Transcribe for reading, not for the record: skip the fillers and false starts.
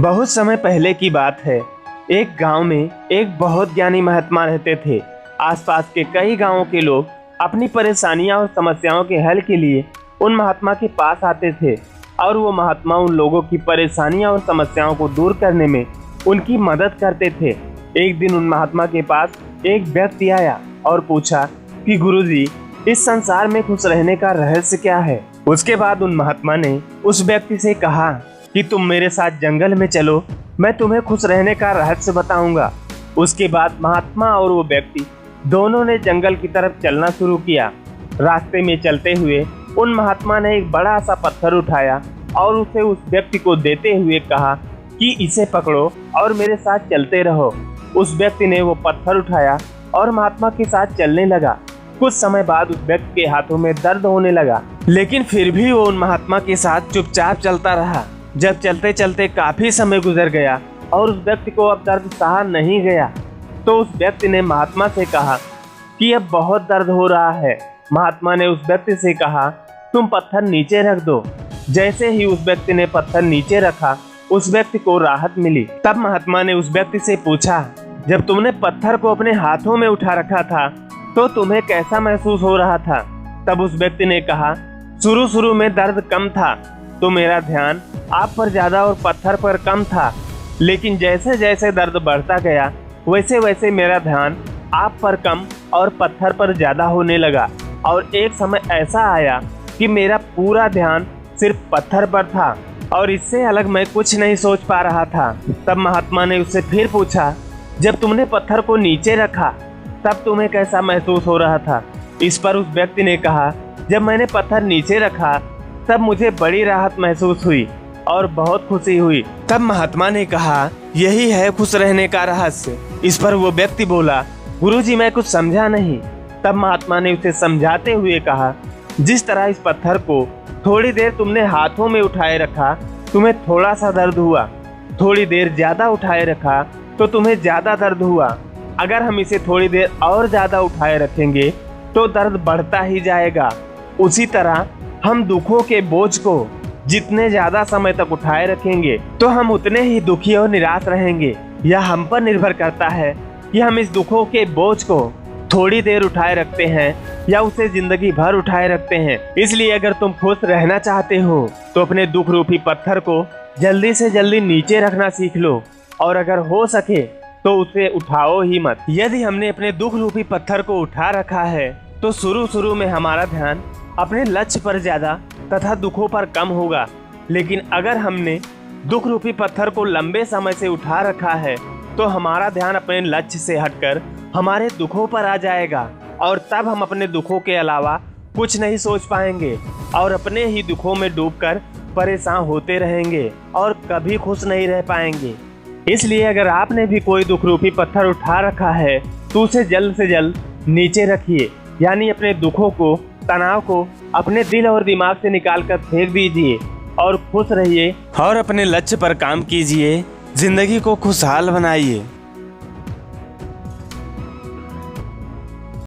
बहुत समय पहले की बात है। एक गांव में एक बहुत ज्ञानी महात्मा रहते थे। आसपास के कई गांवों के लोग अपनी परेशानियां और समस्याओं के हल के लिए उन महात्मा के पास आते थे और वो महात्मा उन लोगों की परेशानियां और समस्याओं को दूर करने में उनकी मदद करते थे। एक दिन उन महात्मा के पास एक व्यक्ति आया और पूछा कि गुरुजी, इस संसार में खुश रहने का रहस्य क्या है। उसके बाद उन महात्मा ने उस व्यक्ति से कहा कि तुम मेरे साथ जंगल में चलो, मैं तुम्हें खुश रहने का रहस्य बताऊंगा। उसके बाद महात्मा और वो व्यक्ति दोनों ने जंगल की तरफ चलना शुरू किया। रास्ते में चलते हुए उन महात्मा ने एक बड़ा सा पत्थर उठाया और उसे उस व्यक्ति को देते हुए कहा कि इसे पकड़ो और मेरे साथ चलते रहो। उस व्यक्ति ने वो पत्थर उठाया और महात्मा के साथ चलने लगा। कुछ समय बाद उस व्यक्ति के हाथों में दर्द होने लगा, लेकिन फिर भी वो उन महात्मा के साथ चुपचाप चलता रहा। जब चलते चलते काफी समय गुजर गया और उस व्यक्ति को अब दर्द सहा नहीं गया, तो उस व्यक्ति ने महात्मा से कहा कि अब बहुत दर्द हो रहा है। महात्मा ने उस व्यक्ति से कहा, तुम पत्थर नीचे रख दो। जैसे ही उस व्यक्ति ने पत्थर नीचे रखा, उस व्यक्ति को राहत मिली। तब महात्मा ने उस व्यक्ति से पूछा, जब तुमने पत्थर को अपने हाथों में उठा रखा था तो तुम्हें कैसा महसूस हो रहा था। तब उस व्यक्ति ने कहा, शुरू में दर्द कम था तो मेरा ध्यान आप पर ज्यादा और पत्थर पर कम था, लेकिन जैसे जैसे दर्द बढ़ता गया वैसे वैसे मेरा ध्यान आप पर कम और पत्थर पर ज्यादा होने लगा और एक समय ऐसा आया कि मेरा पूरा ध्यान सिर्फ पत्थर पर था और इससे अलग मैं कुछ नहीं सोच पा रहा था। तब महात्मा ने उससे फिर पूछा, जब तुमने पत्थर को नीचे रखा तब तुम्हें कैसा महसूस हो रहा था। इस पर उस व्यक्ति ने कहा, जब मैंने पत्थर नीचे रखा तब मुझे बड़ी राहत महसूस हुई और बहुत खुशी हुई। तब महात्मा ने कहा, यही है खुश रहने का रहस्य। इस पर वो व्यक्ति बोला, गुरुजी, मैं कुछ समझा नहीं। तब महात्मा ने उसे समझाते हुए कहा, जिस तरह इस पत्थर को थोड़ी देर तुमने हाथों में उठाए रखा, तुम्हें थोड़ा सा दर्द हुआ। थोड़ी देर ज्यादा उठाए रखा तो तुम्हें ज्यादा दर्द हुआ। अगर हम इसे थोड़ी देर और ज्यादा उठाए रखेंगे तो दर्द बढ़ता ही जाएगा। उसी तरह हम दुखों के बोझ को जितने ज्यादा समय तक उठाए रखेंगे तो हम उतने ही दुखी और निराश रहेंगे। यह हम पर निर्भर करता है कि हम इस दुखों के बोझ को थोड़ी देर उठाए रखते हैं या उसे जिंदगी भर उठाए रखते हैं। इसलिए अगर तुम खुश रहना चाहते हो तो अपने दुख रूपी पत्थर को जल्दी से जल्दी नीचे रखना सीख लो और अगर हो सके तो उसे उठाओ ही मत। यदि हमने अपने दुख रूपी पत्थर को उठा रखा है तो शुरू में हमारा ध्यान अपने लक्ष्य पर ज्यादा तथा दुखों पर कम होगा, लेकिन अगर हमने दुख रूपी पत्थर को लंबे समय से उठा रखा है तो हमारा ध्यान अपने लक्ष्य से हटकर हमारे दुखों पर आ जाएगा और तब हम अपने दुखों के अलावा कुछ नहीं सोच पाएंगे और अपने ही दुखों में डूबकर परेशान होते रहेंगे और कभी खुश नहीं रह पाएंगे। इसलिए अगर आपने भी कोई दुख रूपी पत्थर उठा रखा है तो उसे जल्द से जल्द नीचे रखिए, यानी अपने दुखों को, तनाव को अपने दिल और दिमाग से निकालकर फेंक दीजिए और खुश रहिए और अपने लक्ष्य पर काम कीजिए। जिंदगी को खुशहाल बनाइए।